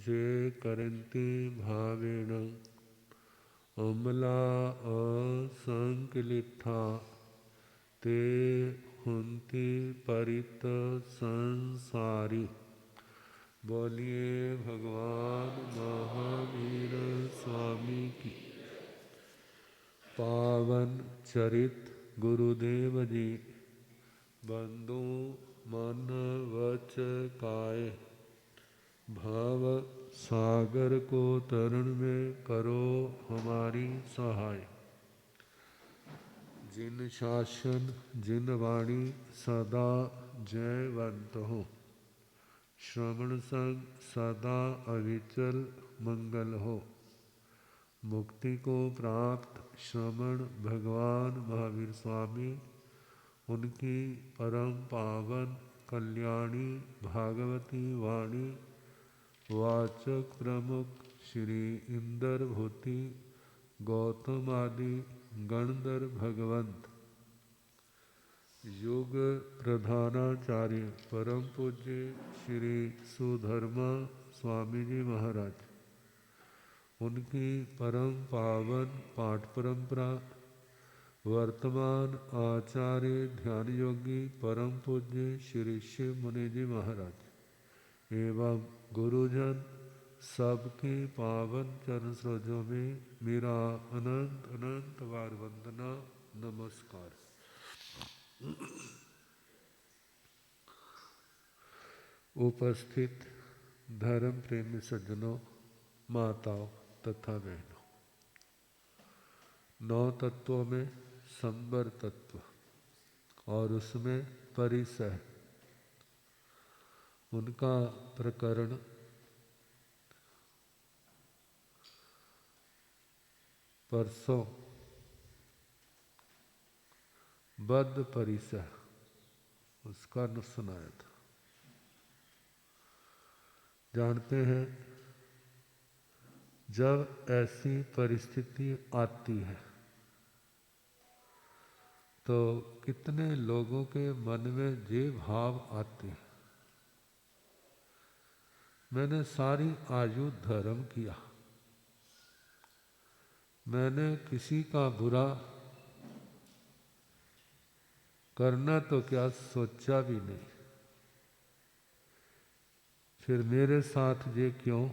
जे करन्ति भावेन अमला असंकलिठा ते हुन्ति परित संसारी। बोलिए भगवान महावीर स्वामी की। पावन चरित गुरुदेव जी। बंधु मन वच काये, भाव सागर को तरण में करो हमारी सहाय। जिन शासन जिन वाणी सदा जयवंत हो, श्रवण संग सदा अविचल मंगल हो। मुक्ति को प्राप्त श्रवण भगवान महावीर स्वामी, उनकी परम पावन कल्याणी भागवती वाणी वाचक प्रमुख श्री इंद्र भूति गौतम आदि गणधर भगवंत, युग प्रधानाचार्य परम पूज्य श्री सुधर्मा स्वामी जी महाराज, उनकी परम पावन पाठ परंपरा, वर्तमान आचार्य ध्यान योगी परम पूज्य श्री शिव मुनि जी महाराज एवं गुरुजन सबके पावन चरण सरोजों में मेरा अनंत अनंत बार वंदना नमस्कार। उपस्थित धर्म प्रेमी सज्जनों, माताओं तथा बहनों, 9 तत्वों में संबर तत्व और उसमें परिसह, उनका प्रकरण परसों बद्ध परिसह उसका न सुनाया था। जानते हैं, जब ऐसी परिस्थिति आती है तो कितने लोगों के मन में ये भाव आते हैं, मैंने सारी आयु धर्म किया, मैंने किसी का बुरा करना तो क्या सोचा भी नहीं, फिर मेरे साथ ये क्यों।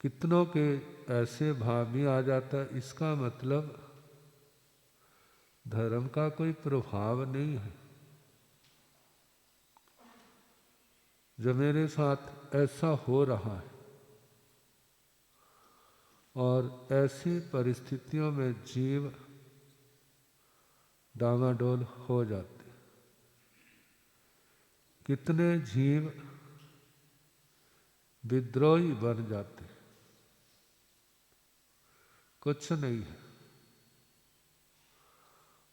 कितनों के ऐसे भाव भी आ जाता है। इसका मतलब धर्म का कोई प्रभाव नहीं है। जो मेरे साथ ऐसा हो रहा है और ऐसी परिस्थितियों में जीव डामाडोल हो जाते, कितने जीव विद्रोही बन जाते, कुछ नहीं है।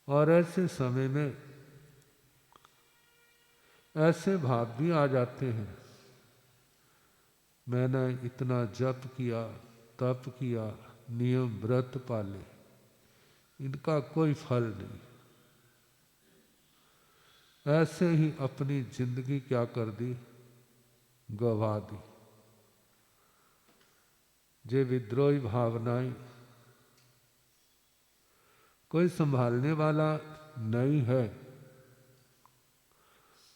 और ऐसे समय में ऐसे भाव भी आ जाते हैं, मैंने इतना जप किया, तप किया, नियम व्रत पाले, इनका कोई फल नहीं। ऐसे ही अपनी जिंदगी क्या कर दी, गवा दी। ये विद्रोही भावनाएं कोई संभालने वाला नहीं है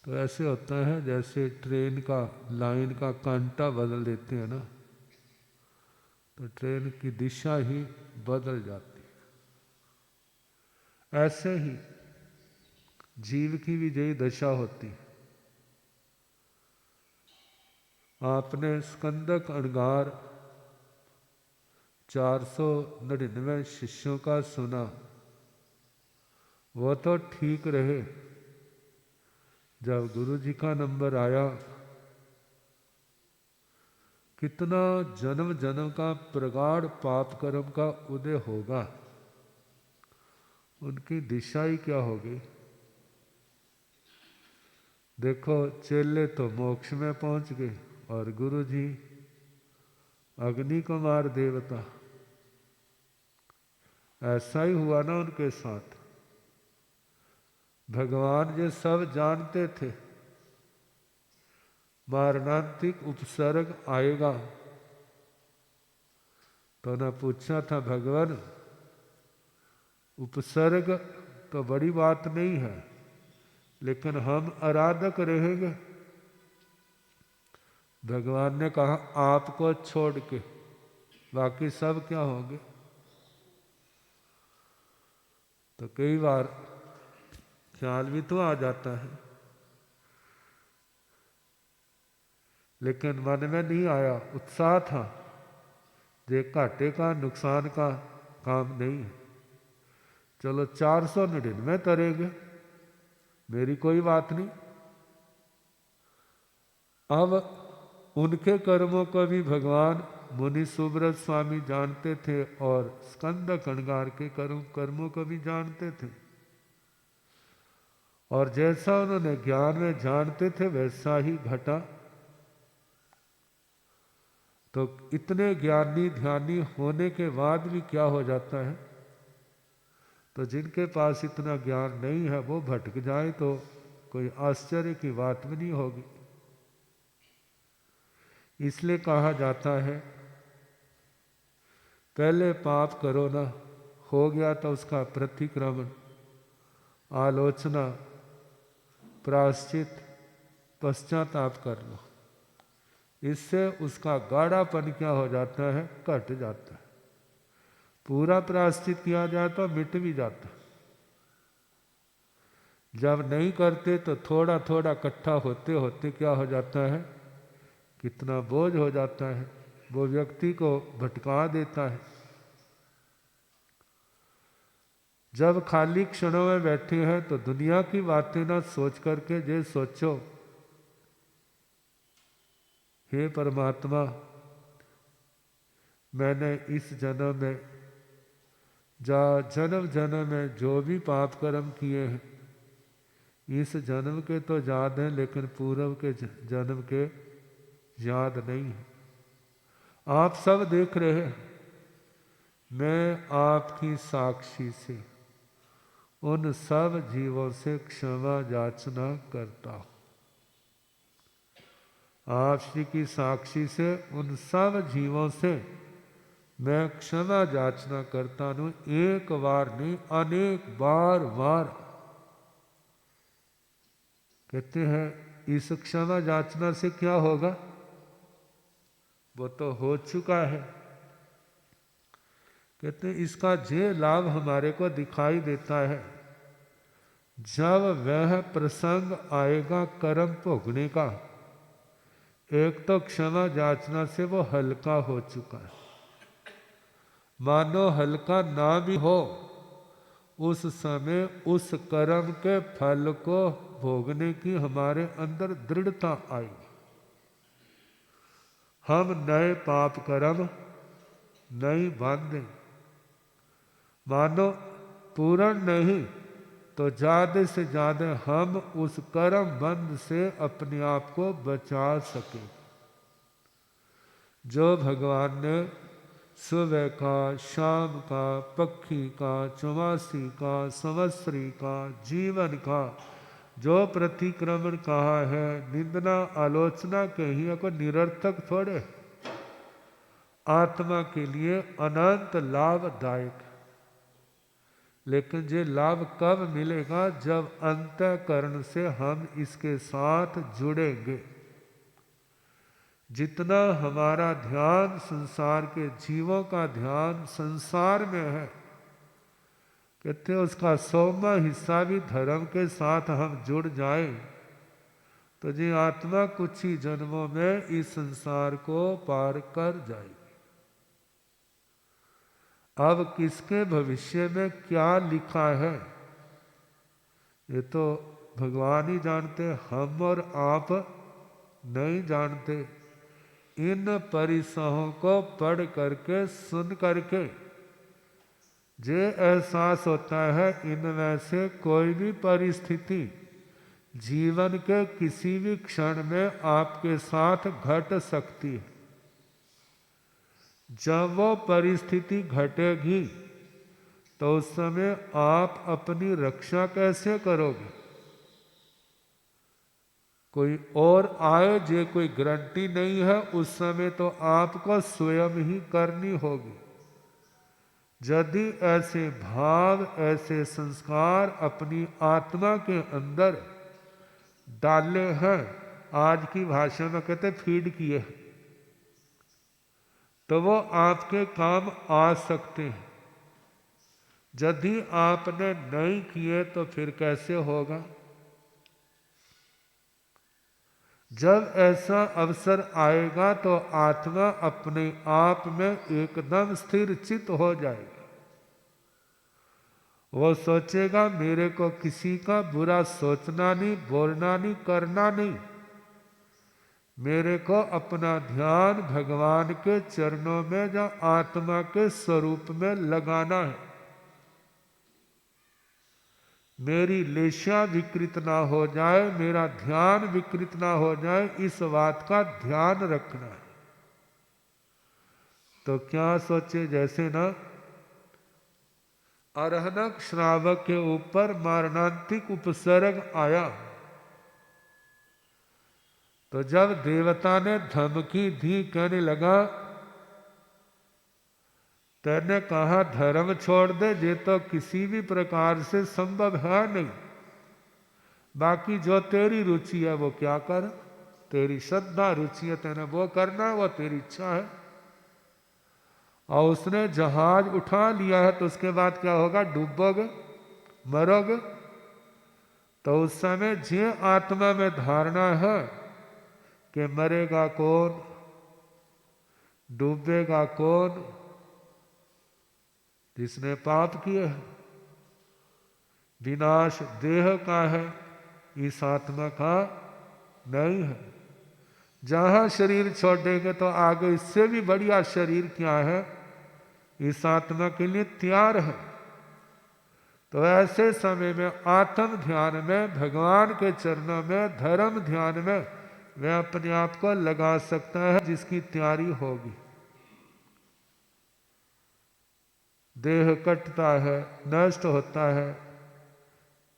तो ऐसे होता है जैसे ट्रेन का लाइन का कांटा बदल देते हैं ना, तो ट्रेन की दिशा ही बदल जाती है। ऐसे ही जीव की भी यही दशा होती। आपने स्कंदक अणगार 499 शिष्यों का सुना, वो तो ठीक रहे। जब गुरु जी का नंबर आया, कितना जन्म जन्म का प्रगाढ़ पाप कर्म का उदय होगा, उनकी दिशा ही क्या होगी। देखो, चेले तो मोक्ष में पहुंच गए और गुरु जी अग्नि कुमार देवता। ऐसा ही हुआ ना उनके साथ। भगवान ये सब जानते थे मारणांतिक उपसर्ग आएगा, तो न पूछा था भगवान उपसर्ग तो बड़ी बात नहीं है, लेकिन हम आराधक रहेंगे। भगवान ने कहा आपको छोड़ के बाकी सब क्या होंगे। तो कई बार ख्याल भी तो आ जाता है, लेकिन मन में नहीं आया, उत्साह था, ये घाटे का नुकसान का काम नहीं है। चलो 499 तरेंगे, मेरी कोई बात नहीं। अब उनके कर्मों को भी भगवान मुनि सुब्रत स्वामी जानते थे और स्कंद कणगार के कर्मों को भी जानते थे, और जैसा उन्होंने ज्ञान में जानते थे वैसा ही घटा। तो इतने ज्ञानी ध्यानी होने के बाद भी क्या हो जाता है, तो जिनके पास इतना ज्ञान नहीं है वो भटक जाए तो कोई आश्चर्य की बात भी नहीं होगी। इसलिए कहा जाता है पहले पाप करो ना, हो गया तो उसका प्रतिक्रमण, आलोचना, प्रायश्चित, पश्चाताप कर लो। इससे उसका गाढ़ापन क्या हो जाता है, घट जाता है। पूरा प्रायश्चित किया जाए तो मिट भी जाता। जब नहीं करते तो थोड़ा थोड़ा इकट्ठा होते होते क्या हो जाता है, कितना बोझ हो जाता है, वो व्यक्ति को भटका देता है। जब खाली क्षणों में बैठे हैं तो दुनिया की बातें ना सोच करके ये सोचो, हे परमात्मा मैंने इस जन्म में जन्म जन्म में जो भी पाप कर्म किए हैं, इस जन्म के तो याद हैं लेकिन पूर्व के जन्म के याद नहीं है। आप सब देख रहे हैं, मैं आपकी साक्षी से उन सब जीवों से क्षमा याचना करता हूं। आप श्री की साक्षी से उन सब जीवों से मैं क्षमा याचना करता हूं। एक बार नहीं, अनेक बार बार कहते हैं। इस क्षमा याचना से क्या होगा, वो तो हो चुका है। कहते हैं इसका जे लाभ हमारे को दिखाई देता है जब वह प्रसंग आएगा कर्म भोगने का। एक तो क्षमा याचना से वो हल्का हो चुका है, मानो हल्का ना भी हो, उस समय उस कर्म के फल को भोगने की हमारे अंदर दृढ़ता आई। हम नए पाप कर्म नहीं बांधे, मानो पूर्ण नहीं तो ज्यादा से ज्यादा हम उस कर्म बंध से अपने आप को बचा सके। जो भगवान ने सुबह का, शाम का, पक्षी का, चौमासी का, संवत्सरी का, जीवन का जो प्रतिक्रमण कहा है, निंदना आलोचना कहीं को निरर्थक थोड़े, आत्मा के लिए अनंत लाभदायक। लेकिन ये लाभ कब मिलेगा, जब अंतःकरण से हम इसके साथ जुड़ेंगे। जितना हमारा ध्यान संसार के जीवों का ध्यान संसार में है, कहते हैं उसका 100वां हिस्सा भी धर्म के साथ हम जुड़ जाए तो जी आत्मा कुछ ही जन्मों में इस संसार को पार कर जाएगी। अब किसके भविष्य में क्या लिखा है ये तो भगवान ही जानते, हम और आप नहीं जानते। इन परिसहों को पढ़ करके सुन करके जे एहसास होता है इनमें से कोई भी परिस्थिति जीवन के किसी भी क्षण में आपके साथ घट सकती है। जब वो परिस्थिति घटेगी तो उस समय आप अपनी रक्षा कैसे करोगे? कोई और आए जे कोई गारंटी नहीं है, उस समय तो आपको स्वयं ही करनी होगी। यदि ऐसे भाव, ऐसे संस्कार अपनी आत्मा के अंदर डाले हैं, आज की भाषा में कहते फीड किए हैं, तो वो आपके काम आ सकते हैं। यदि आपने नहीं किए तो फिर कैसे होगा? जब ऐसा अवसर आएगा तो आत्मा अपने आप में एकदम स्थिर चित्त हो जाएगी। वो सोचेगा मेरे को किसी का बुरा सोचना नहीं, बोलना नहीं, करना नहीं। मेरे को अपना ध्यान भगवान के चरणों में या आत्मा के स्वरूप में लगाना है। मेरी लेशा विकृत ना हो जाए, मेरा ध्यान विकृत ना हो जाए, इस बात का ध्यान रखना है। तो क्या सोचे, जैसे ना अरहनक श्रावक के ऊपर मरणांतिक उपसर्ग आया, तो जब देवता ने धमकी दी, कहने लगा तेने कहा धर्म छोड़ दे, ये तो किसी भी प्रकार से संभव है नहीं। बाकी जो तेरी रुचि है वो क्या कर, तेरी श्रद्धा रुचि है, तेने वो करना, वो तेरी इच्छा है। और उसने जहाज उठा लिया है, तो उसके बाद क्या होगा? डूबोगे, मरोगे। तो उस समय जे आत्मा में धारणा है कि मरेगा कौन, डूबेगा कौन, जिसने पाप किए हैं, विनाश देह का है, इस आत्मा का नहीं है। जहां शरीर छोड़ेंगे तो आगे इससे भी बढ़िया शरीर क्या है, इस आत्मा के लिए तैयार है। तो ऐसे समय में आत्म ध्यान में, भगवान के चरणों में, धर्म ध्यान में वह अपने आप को लगा सकता है, जिसकी तैयारी होगी। देह कटता है, नष्ट होता है,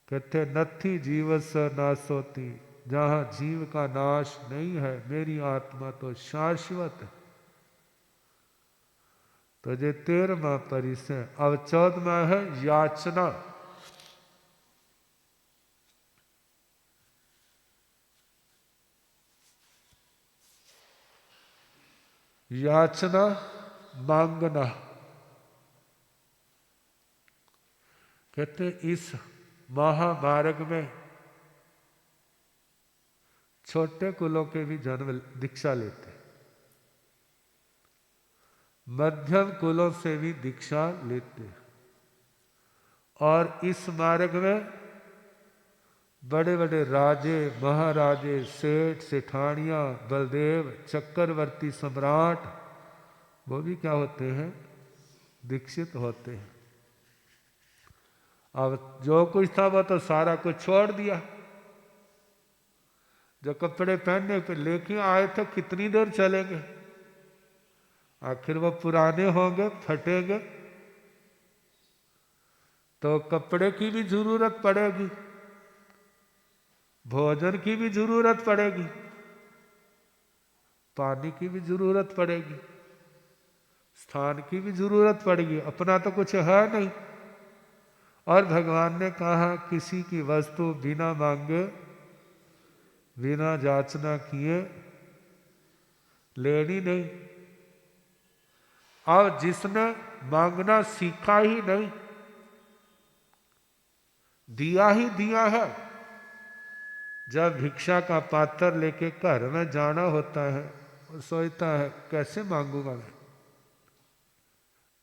कहते नथी जीवस नासोती, जहां जीव का नाश नहीं है, मेरी आत्मा तो शाश्वत है। तो ये 13वां परिचय। अब 14वां है याचना। याचना मांगना। कहते इस महामार्ग में छोटे कुलों के भी जन्म दीक्षा लेते, मध्यम कुलों से भी दीक्षा लेते, और इस मार्ग में बड़े बड़े राजे, महाराजे, सेठ, सेठानियां, बलदेव, चक्रवर्ती सम्राट, वो भी क्या होते हैं? दीक्षित होते हैं। अब जो कुछ था वो तो सारा कुछ छोड़ दिया। जो कपड़े पहनने पे लेके आए थे, कितनी देर चलेंगे? आखिर वो पुराने होंगे, फटेंगे, तो कपड़े की भी जरूरत पड़ेगी, भोजन की भी जरूरत पड़ेगी, पानी की भी जरूरत पड़ेगी, स्थान की भी जरूरत पड़ेगी। अपना तो कुछ है नहीं। और भगवान ने कहा किसी की वस्तु बिना मांगे, बिना जांचना किए लेनी नहीं। और जिसने मांगना सीखा ही नहीं, दिया ही दिया है। जब भिक्षा का पात्र लेके घर में जाना होता है, वो सोचता है कैसे मांगूंगा मैं,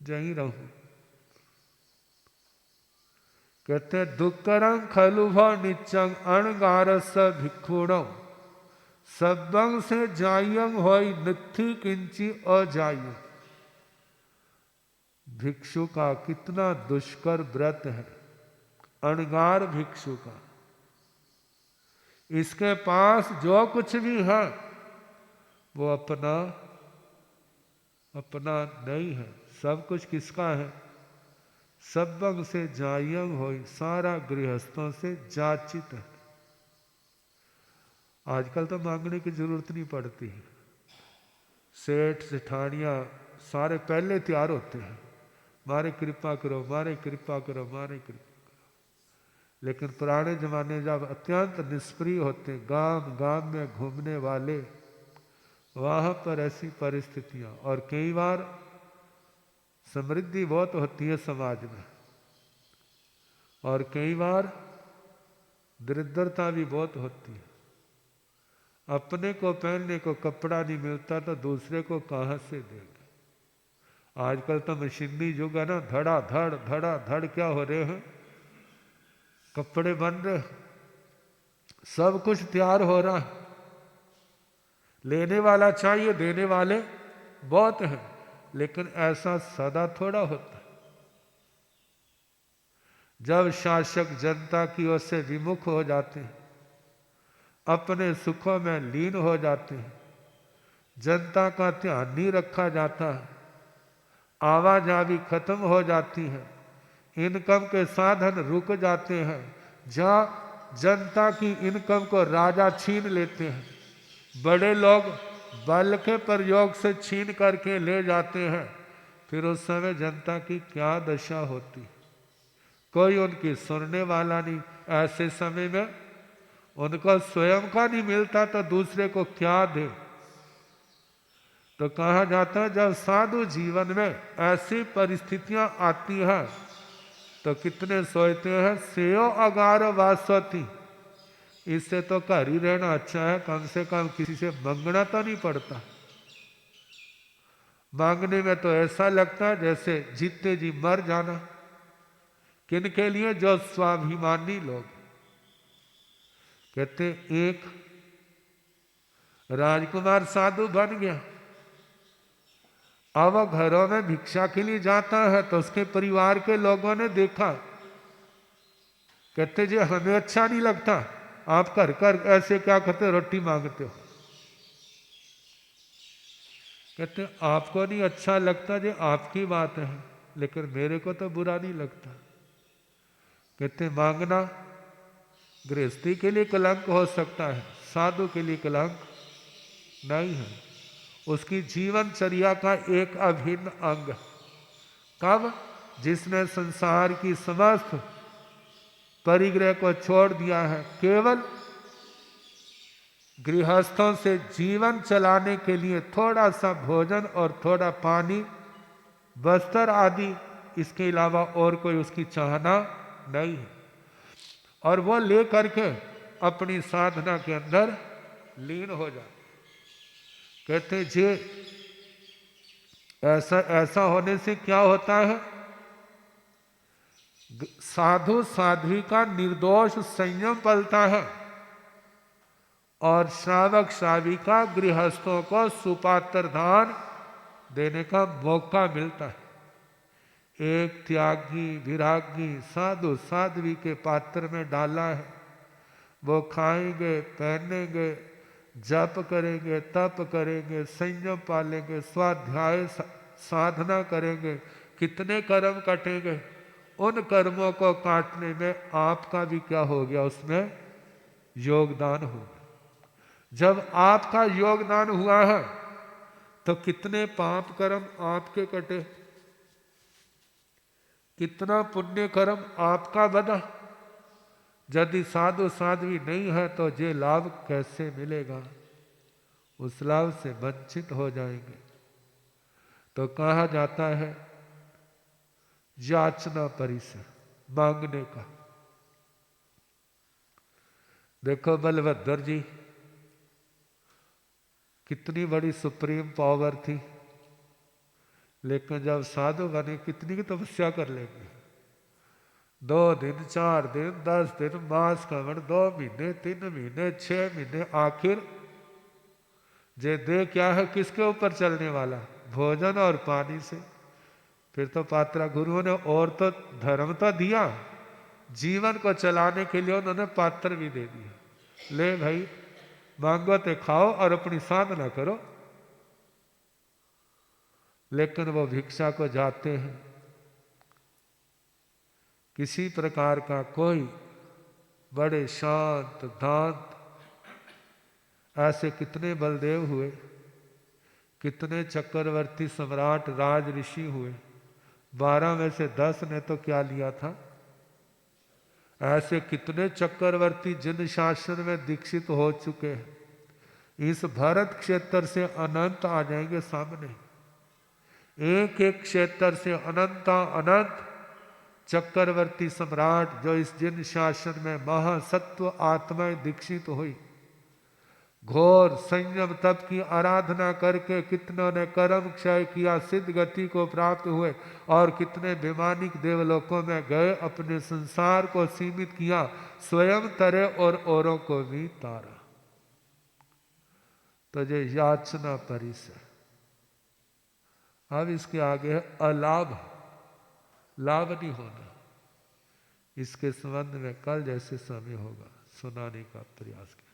यहीं रहूं। कहते दुक्करं खलुभ निचंग अणगारस भिक्षुणं सब्बं से जायं होई निथि किंची अजायु। भिक्षु का कितना दुष्कर व्रत है, अणगार भिक्षु का। इसके पास जो कुछ भी है वो अपना अपना नहीं है। सब कुछ किसका है? सबंग से जायंग होई, सारा गृहस्थों से जाचित है। आजकल तो मांगने की जरूरत नहीं पड़ती। सेठ सेठानियाँ सारे पहले तैयार होते हैं, मारे कृपा करो, मारे कृपा करो, मारे कृपा करो। लेकिन पुराने जमाने जब अत्यंत निष्प्रिय होते, गांव गांव में घूमने वाले, वहाँ पर ऐसी परिस्थितियाँ, और कई बार समृद्धि बहुत होती है समाज में, और कई बार दरिद्रता भी बहुत होती है। अपने को पहनने को कपड़ा नहीं मिलता तो दूसरे को कहाँ से देंगे। आजकल तो मशीनी युग है ना, धड़ा धड़ क्या हो रहे हैं, कपड़े बन रहे, सब कुछ तैयार हो रहा है। लेने वाला चाहिए, देने वाले बहुत हैं, लेकिन ऐसा सदा थोड़ा होता है। जब शासक जनता की ओर से विमुख हो जाते हैं, अपने सुखों में लीन हो जाते हैं, जनता का ध्यान नहीं रखा जाता, आवाजाही खत्म हो जाती है, इनकम के साधन रुक जाते हैं, जहाँ जनता की इनकम को राजा छीन लेते हैं, बड़े लोग बल के प्रयोग से छीन करके ले जाते हैं, फिर उस समय जनता की क्या दशा होती। कोई उनकी सुनने वाला नहीं। ऐसे समय में उनको स्वयं का नहीं मिलता तो दूसरे को क्या दे। तो कहा जाता है जब साधु जीवन में ऐसी परिस्थितियां आती हैं तो कितने सोचते हैं, सेयो अगार वासवती, इससे तो घर ही रहना अच्छा है, कम से कम किसी से मांगना तो नहीं पड़ता। मांगने में तो ऐसा लगता है जैसे जीते जी मर जाना। किन के लिए? जो स्वाभिमानी लोग। कहते एक राजकुमार साधु बन गया, अब वह घरों में भिक्षा के लिए जाता है तो उसके परिवार के लोगों ने देखा, कहते जी हमें अच्छा नहीं लगता, आप घर घर ऐसे क्या करते, रोटी मांगते हो। कहते आपको नहीं अच्छा लगता जी, आपकी बात है, लेकिन मेरे को तो बुरा नहीं लगता। कहते मांगना गृहस्थी के लिए कलंक हो सकता है, साधु के लिए कलंक नहीं है। उसकी जीवनचर्या का एक अभिन्न अंग। कब? जिसने संसार की समस्त परिग्रह को छोड़ दिया है, केवल गृहस्थों से जीवन चलाने के लिए थोड़ा सा भोजन और थोड़ा पानी, वस्त्र आदि, इसके अलावा और कोई उसकी चाहना नहीं है, और वो ले करके अपनी साधना के अंदर लीन हो जाए। कहते जे ऐसा होने से क्या होता है, साधु साध्वी का निर्दोष संयम पलता है, और श्रावक श्राविका गृहस्थों को सुपात्र दान देने का मौका मिलता है। एक त्यागी विरागी साधु साध्वी के पात्र में डाला है, वो खाएंगे, पहनेंगे, जप करेंगे, तप करेंगे, संयम पालेंगे, स्वाध्याय साधना करेंगे, कितने कर्म कटेंगे। उन कर्मों को काटने में आपका भी क्या हो गया, उसमें योगदान हो गया। जब आपका योगदान हुआ है तो कितने पाप कर्म आपके कटे, कितना पुण्य कर्म आपका बना। यदि साधु साध्वी नहीं है तो ये लाभ कैसे मिलेगा, उस लाभ से वंचित हो जाएंगे। तो कहा जाता है याचना परिसर, मांगने का। देखो बलभद्र जी कितनी बड़ी सुप्रीम पावर थी, लेकिन जब साधु बने कितनी की तपस्या कर लेंगे। 2 दिन 4 दिन 10 दिन मास कमर, 2 महीने 3 महीने 6 महीने, आखिर जे दे क्या है, किसके ऊपर चलने वाला, भोजन और पानी से। फिर तो पात्रा गुरुओं ने और तो धर्म तो दिया, जीवन को चलाने के लिए उन्होंने पात्र भी दे दिया, ले भाई मांगो तो खाओ और अपनी साधना करो। लेकिन वो भिक्षा को जाते हैं, किसी प्रकार का कोई बड़े शांत दांत ऐसे कितने बलदेव हुए, कितने चक्रवर्ती सम्राट राज ऋषि हुए, 12 में से 10 ने तो क्या लिया था। ऐसे कितने चक्रवर्ती जिन शासन में दीक्षित हो चुके हैं, इस भारत क्षेत्र से अनंत आ जाएंगे सामने। एक एक क्षेत्र से अनंत अनंत चक्रवर्ती सम्राट जो इस जिन शासन में महासत्व आत्माएं दीक्षित हुई, घोर संयम तप की आराधना करके कितनों ने कर्म क्षय किया, सिद्ध गति को प्राप्त हुए, और कितने विमानिक देवलोकों में गए, अपने संसार को सीमित किया, स्वयं तरे और औरों को भी तारा। तो ये याचना परिसर। अब इसके आगे है अलाभ, लाभ नहीं होना। इसके संबंध में कल जैसे समय होगा सुनाने का प्रयास किया।